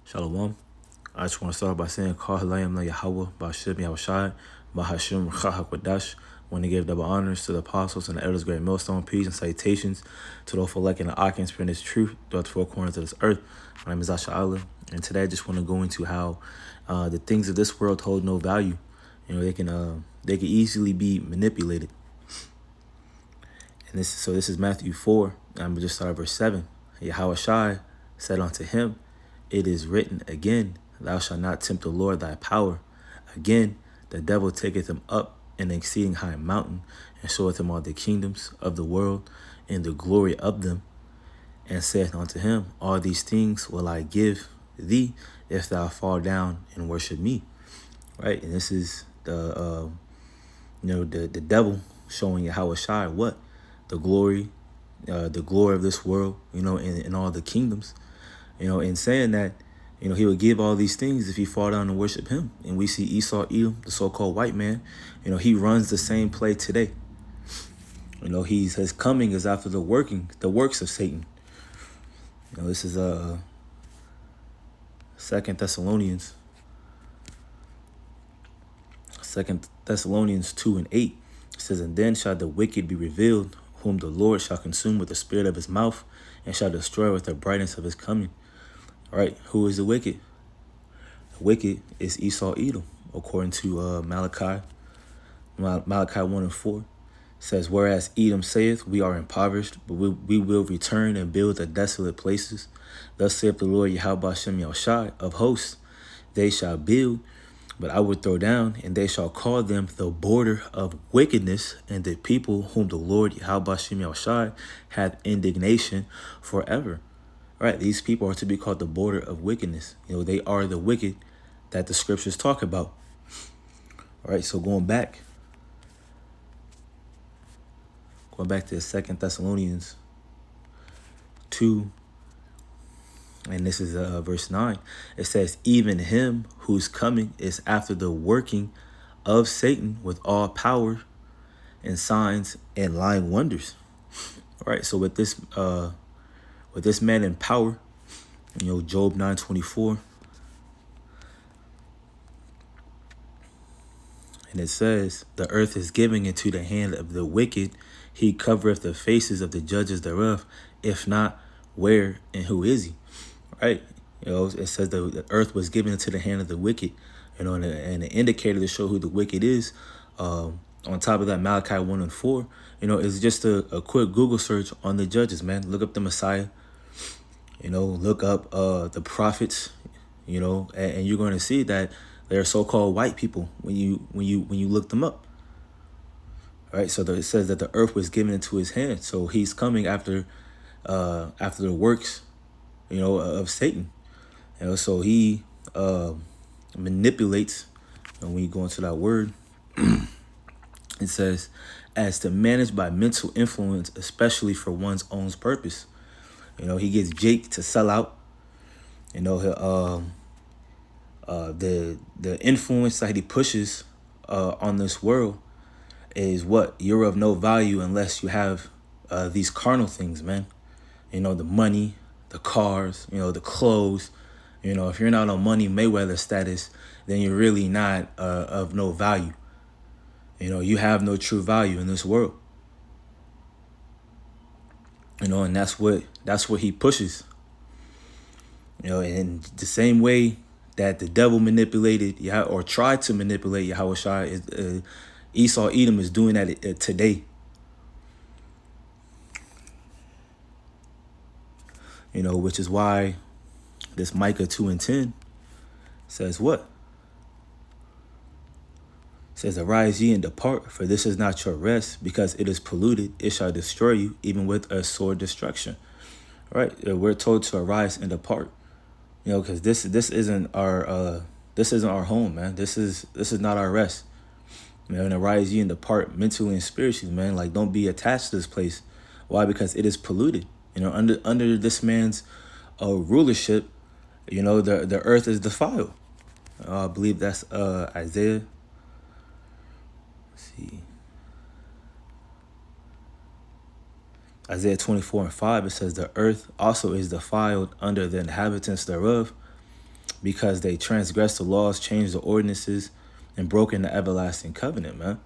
Shalom. I just want to start by saying, Call Halayim La Yahweh, Bashim Yahushai, Bahashim Hakwadash. When they gave double honors to the apostles and the elders, great millstone, peace and salutations to those for liking the Akim spirit this truth throughout the four corners of this earth. My name is Asha Allah, and today I just want to go into how the things of this world hold no value. You know, they can easily be manipulated. And this is Matthew 4. I'm going to just start at verse 7. Yahushai said unto him, It is written again, Thou shalt not tempt the Lord thy power. Again, the devil taketh him up an exceeding high mountain, and showeth him all the kingdoms of the world, and the glory of them, and saith unto him, All these things will I give thee, if thou fall down and worship me. Right? And this is the devil showing Yahushai what? The glory of this world, and all the kingdoms, and saying that, he would give all these things if he fall down and worship him. And we see Esau, Edom, the so-called white man, he runs the same play today. His coming is after the works of Satan. This is 2 Thessalonians 2:8. It says, And then shall the wicked be revealed, whom the Lord shall consume with the spirit of his mouth, and shall destroy with the brightness of his coming. All right, who is the wicked? The wicked is Esau, Edom, according to Malachi 1:4. It says, Whereas Edom saith, We are impoverished, but we will return and build the desolate places. Thus saith the Lord Yahweh Shem Yahushai of hosts, They shall build, but I will throw down, and they shall call them the border of wickedness, and the people whom the Lord Yahweh Shem Yahushai hath indignation forever. Right, these people are to be called the border of wickedness. They are the wicked that the scriptures talk about. All right, so going back to 2 Thessalonians 2, and this is verse 9. It says, Even him whose coming is after the working of Satan with all power and signs and lying wonders. All right, so with this man in power, Job 9:24, and it says, The earth is given into the hand of the wicked. He covereth the faces of the judges thereof. If not, where and who is he? Right? It says the earth was given into the hand of the wicked. And the indicator to show who the wicked is, on top of that, Malachi 1:4, is just a quick Google search on the judges, man. Look up the Messiah. Look up the prophets, and you're going to see that they're so-called white people when you look them up. All right, so it says that the earth was given into his hand, so he's coming after the works, of Satan. So he manipulates, and when you go into that word, it says, as to manage by mental influence, especially for one's own purpose. He gets Jake to sell out. The influence that he pushes on this world is what? You're of no value unless you have these carnal things, man. The money, the cars, the clothes. If you're not on Money Mayweather status, then you're really not of no value. You have no true value in this world. And that's what he pushes. In the same way that the devil manipulated or tried to manipulate Yahushua, Esau, Edom is doing that today. Which is why this Micah 2:10 says what? It says, Arise ye and depart, for this is not your rest, because it is polluted. It shall destroy you, even with a sore destruction. All right, we're told to arise and depart. Because this isn't our home, man. This is not our rest. And arise ye and depart mentally and spiritually, man. Like, don't be attached to this place. Why? Because it is polluted. Under this man's rulership, the earth is defiled. I believe that's Isaiah. Let's see. Isaiah 24:5, it says, The earth also is defiled under the inhabitants thereof, because they transgressed the laws, changed the ordinances, and broken the everlasting covenant, man.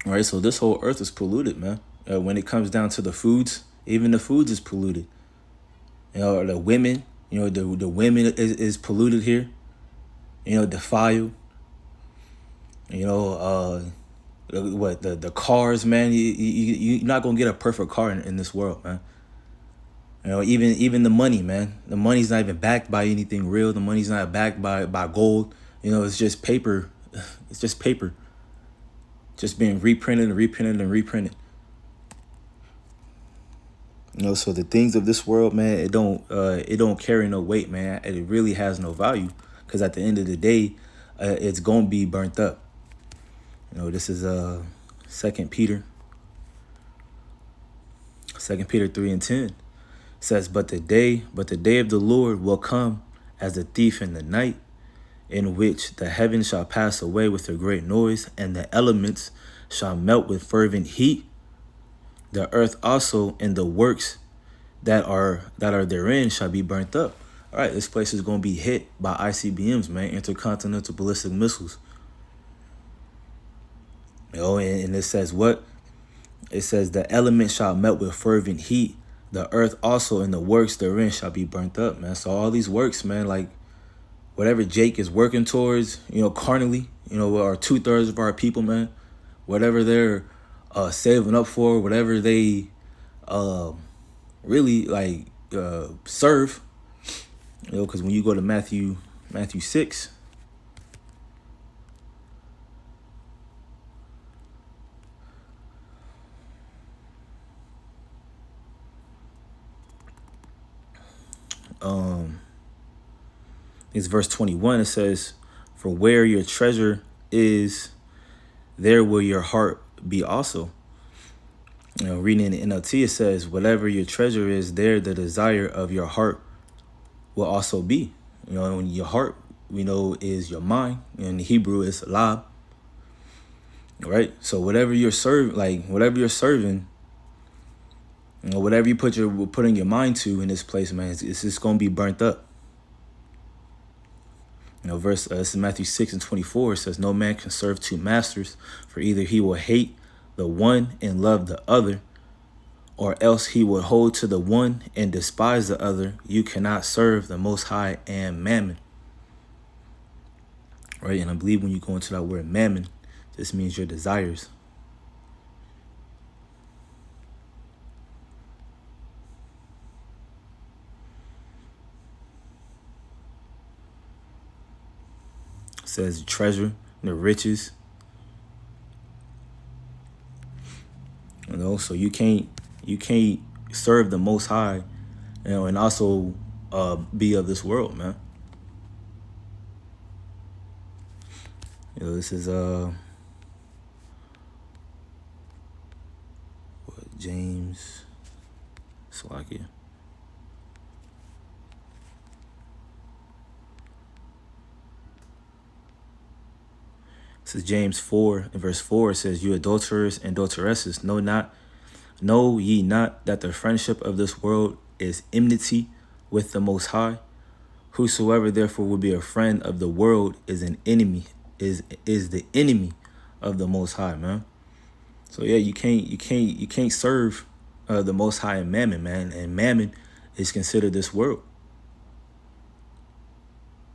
All right, so this whole earth is polluted, man. When it comes down to the foods, even the foods is polluted. The women, the women is polluted here. Defiled. The cars, man. You're not gonna get a perfect car in this world, man. Even the money, man. The money's not even backed by anything real. The money's not backed by gold. It's just paper. It's just paper. Just being reprinted and reprinted and reprinted. So the things of this world, man, it don't carry no weight, man. And it really has no value, because at the end of the day, it's gonna be burnt up. This is 2 Peter 3:10. It says, but the day of the Lord will come as a thief in the night, in which the heavens shall pass away with a great noise, and the elements shall melt with fervent heat. The earth also and the works that are therein shall be burnt up. All right, this place is going to be hit by ICBMs, man, intercontinental ballistic missiles. And it says what? It says the elements shall melt with fervent heat. The earth also and the works therein shall be burnt up, man. So all these works, man, like whatever Jake is working towards, carnally, or 2/3 of our people, man, whatever they're saving up for, whatever they really like serve, because when you go to Matthew 6, it's verse 21. It says, for where your treasure is, there will your heart be also. Reading in the NLT, it says, whatever your treasure is, there the desire of your heart will also be. And your heart, we know, is your mind. In Hebrew, it's lab. Right? So whatever you're serving, whatever you putting your mind to in this place, man, it's just going to be burnt up. This is Matthew 6:24. It says, no man can serve two masters, for either he will hate the one and love the other, or else he will hold to the one and despise the other. You cannot serve the Most High and mammon. Right? And I believe when you go into that word mammon, this means your desires. It says treasure, the riches. So you can't serve the Most High, and also be of this world, man. This is James Slakia. This is James 4 and verse 4. It says, you adulterers and adulteresses, know ye not that the friendship of this world is enmity with the Most High? Whosoever therefore would be a friend of the world is an enemy, is the enemy of the Most High, man. So yeah, you can't serve the Most High and mammon, man. And mammon is considered this world.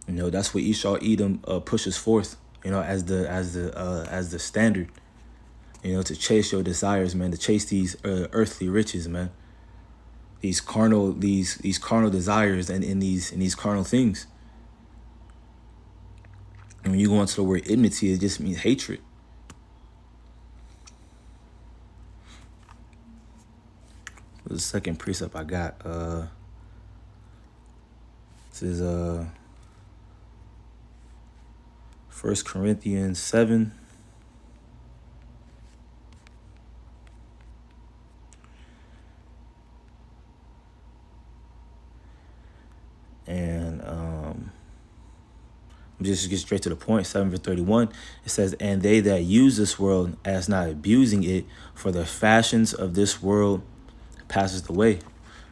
That's what Esau Edom pushes forth, as the standard, to chase your desires, man, to chase these earthly riches, man. These carnal desires and in these carnal things. And when you go into the word enmity, it just means hatred. The second precept I got, this is 1 Corinthians 7. And just get straight to the point. 7:31. It says, and they that use this world as not abusing it, for the fashions of this world passes away.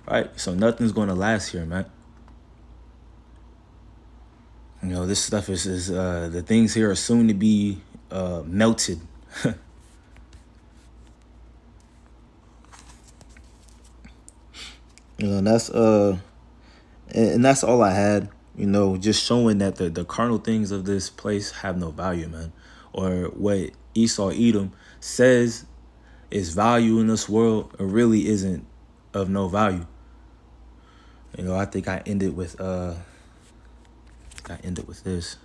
All right, so nothing's going to last here, man. You know, this stuff is the things here are soon to be melted. You know, and that's all I had. You know, just showing that the carnal things of this place have no value, man. Or what Esau Edom says is value in this world, it really isn't of no value. You know, I think I ended with this.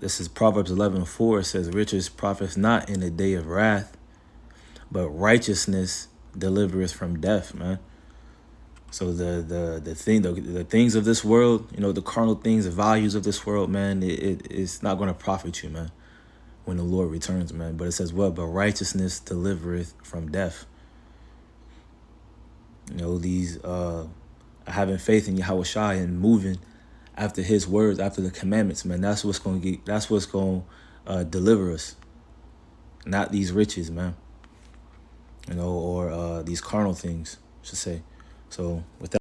This is Proverbs 11:4. It says, riches profits not in the day of wrath, but righteousness delivereth from death, man. So the things of this world, you know, the carnal things, the values of this world, man, it's not going to profit you, man, when the Lord returns, man. But it says what? But righteousness delivereth from death. You know, these having faith in Yahweh Shai and moving after his words, after the commandments, man, that's what's going to deliver us. Not these riches, man. You know, or these carnal things, I should say. So with that.